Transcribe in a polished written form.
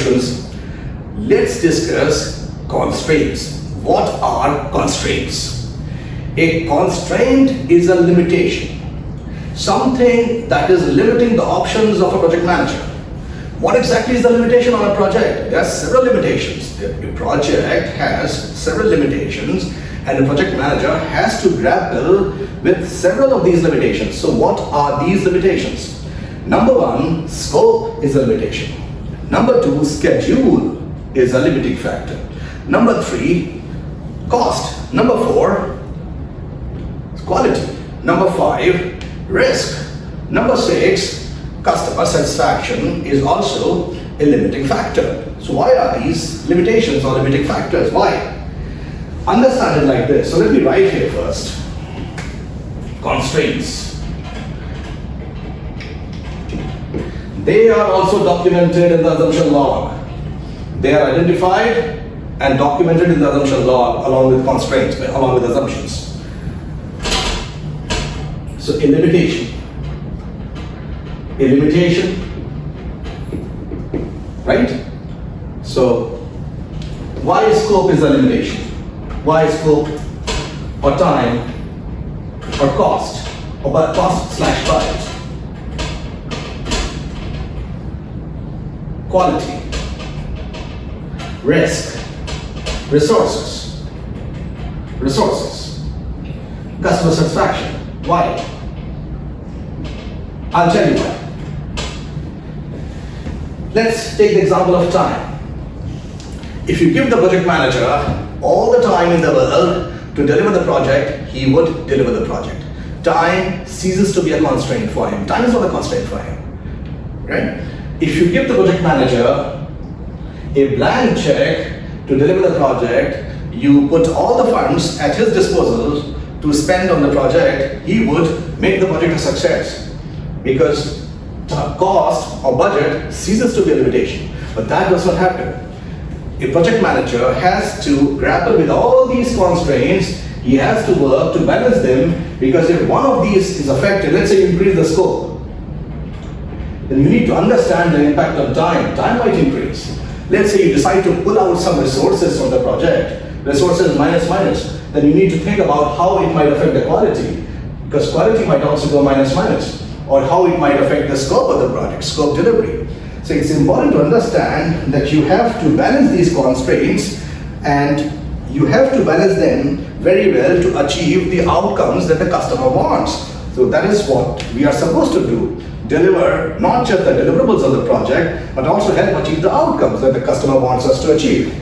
introductions, let's discuss constraints. What are constraints? A constraint is a limitation, something that is limiting the options of a project manager. What exactly is the limitation on a project? There are several limitations. A project has several limitations, and the project manager has to grapple with several of these limitations. So what are these limitations? Number one, scope is a limitation. Number two, schedule is a limiting factor. Number three, cost. Number four, quality. Number five, risk. Number six, customer satisfaction is also a limiting factor. So why are these limitations or limiting factors? Why? Understand it like this. So let me write here first. Constraints. They are also documented in the assumption log. They are identified and documented in the assumption log along with constraints, along with assumptions. So a limitation. A limitation, right? So why scope is a limitation? Why scope or time or cost or cost/budget? Quality, risk, resources, customer satisfaction. Why? I'll tell you why. Let's take the example of time. If you give the project manager all the time in the world to deliver the project, he would deliver the project. Time ceases to be a constraint for him. Time is not a constraint for him, right? If you give the project manager a blank check to deliver the project, you put all the funds at his disposal to spend on the project, he would make the project a success. Because cost or budget ceases to be a limitation, but that does not happen. A project manager has to grapple with all these constraints. He has to work to balance them, because if one of these is affected, let's say you increase the scope, then you need to understand the impact on time. Time might increase. Let's say you decide to pull out some resources from the project, resources minus, then you need to think about how it might affect the quality, because quality might also go minus, or how it might affect the scope of the project, scope delivery. So it's important to understand that you have to balance these constraints, and you have to balance them very well to achieve the outcomes that the customer wants. So that is what we are supposed to do. Deliver not just the deliverables of the project, but also help achieve the outcomes that the customer wants us to achieve.